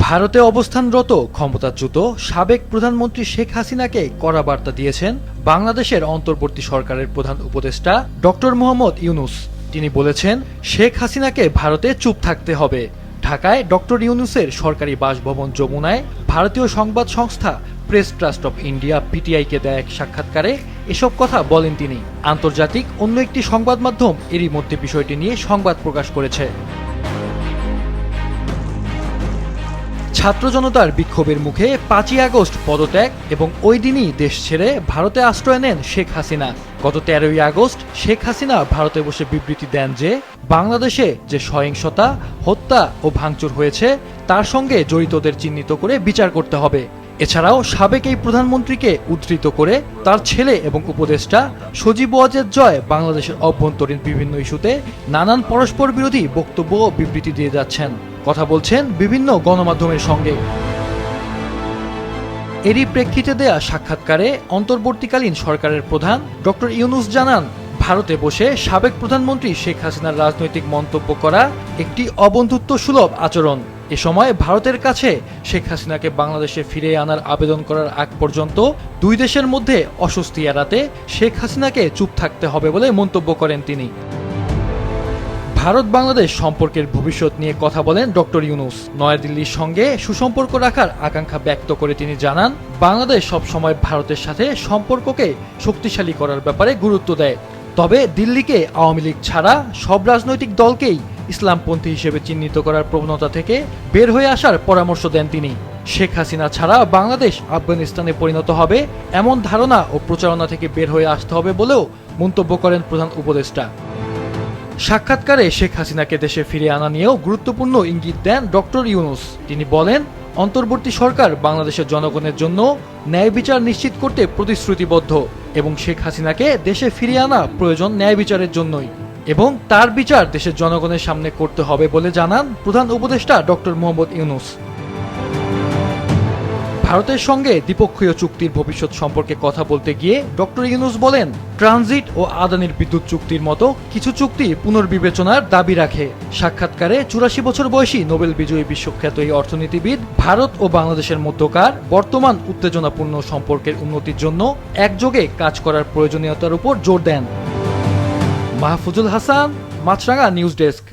ভারতে অবস্থানরত ক্ষমতাচ্যুত সাবেক প্রধানমন্ত্রী শেখ হাসিনাকে কড়া বার্তা দিয়েছেন বাংলাদেশের অন্তর্বর্তী সরকারের প্রধান উপদেষ্টা ডক্টর মোহাম্মদ ইউনূস। তিনি বলেছেন, শেখ হাসিনাকে ভারতে চুপ থাকতে হবে। ঢাকায় ডক্টর ইউনূসের সরকারি বাসভবন যমুনায় ভারতীয় সংবাদ সংস্থা প্রেস ট্রাস্ট অফ ইন্ডিয়া পিটিআইকে দেয়া এক সাক্ষাৎকারে এসব কথা বলেন তিনি। আন্তর্জাতিক অন্য একটি সংবাদ মাধ্যম এরই মধ্যে বিষয়টি নিয়ে সংবাদ প্রকাশ করেছে। ছাত্র জনতার বিক্ষোভের মুখে ৫ই আগস্ট পদত্যাগ এবং ওই দিনই দেশ ছেড়ে ভারতে আশ্রয় নেন শেখ হাসিনা। গত ১৩ই আগস্ট শেখ হাসিনা ভারতে বসে বিবৃতি দেন যে বাংলাদেশে যে সহিংসতা, হত্যা ও ভাঙচুর হয়েছে তার সঙ্গে জড়িতদের চিহ্নিত করে বিচার করতে হবে। এছাড়াও সাবেক এই প্রধানমন্ত্রীকে উদ্ধৃত করে তার ছেলে এবং উপদেষ্টা সজীব ওয়াজেদ জয় বাংলাদেশের অভ্যন্তরীণ বিভিন্ন ইস্যুতে নানান পরস্পর বিরোধী বক্তব্য ও বিবৃতি দিয়ে যাচ্ছেন, কথা বলছেন বিভিন্ন গণমাধ্যমের সঙ্গে। এরই প্রেক্ষিতে দেয়া সাক্ষাৎকারে অন্তর্বর্তীকালীন সরকারের প্রধান ডক্টর ইউনূস জানান, ভারতে বসে সাবেক প্রধানমন্ত্রী শেখ হাসিনার রাজনৈতিক মন্তব্য করা একটি অবন্ধুত্ব সুলভ আচরণ। এ সময় ভারতের কাছে শেখ হাসিনাকে বাংলাদেশে ফিরিয়ে আনার আবেদন করার আগ পর্যন্ত দুই দেশের মধ্যে অস্বস্তি এড়াতে শেখ হাসিনাকে চুপ থাকতে হবে বলে মন্তব্য করেন তিনি। ভারত বাংলাদেশ সম্পর্কের ভবিষ্যৎ নিয়ে কথা বলেন ডক্টর ইউনূস। নয়াদিল্লির সঙ্গে সুসম্পর্ক রাখার আকাঙ্ক্ষা ব্যক্ত করে তিনি জানান, বাংলাদেশ সবসময় ভারতের সাথে সম্পর্ককে শক্তিশালী করার ব্যাপারে গুরুত্ব দেয়। তবে দিল্লিকে আওয়ামী লীগ ছাড়া সব রাজনৈতিক দলকেই ইসলামপন্থী হিসেবে চিহ্নিত করার প্রবণতা থেকে বের হয়ে আসার পরামর্শ দেন তিনি। শেখ হাসিনা ছাড়া বাংলাদেশ আফগানিস্তানে পরিণত হবে এমন ধারণা ও প্রচারণা থেকে বের হয়ে আসতে হবে বলেও মন্তব্য করেন প্রধান উপদেষ্টা। সাক্ষাৎকারে শেখ হাসিনাকে দেশে ফিরিয়ে আনা নিয়েও গুরুত্বপূর্ণ ইঙ্গিত দেন ডক্টর ইউনূস। তিনি বলেন, অন্তর্বর্তী সরকার বাংলাদেশের জনগণের জন্য ন্যায় বিচার নিশ্চিত করতে প্রতিশ্রুতিবদ্ধ এবং শেখ হাসিনাকে দেশে ফিরিয়ে আনা প্রয়োজন ন্যায় বিচারের জন্যই এবং তার বিচার দেশের জনগণের সামনে করতে হবে বলে জানান প্রধান উপদেষ্টা ডক্টর মোহাম্মদ ইউনূস। ভারতের সঙ্গে দ্বিপক্ষীয় চুক্তির ভবিষ্যৎ সম্পর্কে কথা বলতে গিয়ে ডক্টর ইউনূস বলেন, ট্রানজিট ও আদানির বিদ্যুৎ চুক্তির মতো কিছু চুক্তি পুনর্বিবেচনার দাবি রাখে। সাক্ষাৎকারে ৮৪ বছর বয়সী নোবেল বিজয়ী বিশ্বখ্যাত এই অর্থনীতিবিদ ভারত ও বাংলাদেশের মধ্যকার বর্তমান উত্তেজনাপূর্ণ সম্পর্কের উন্নতির জন্য একযোগে কাজ করার প্রয়োজনীয়তার উপর জোর দেন। মাহফুজুল হাসান, মাছরাঙা নিউজ ডেস্ক।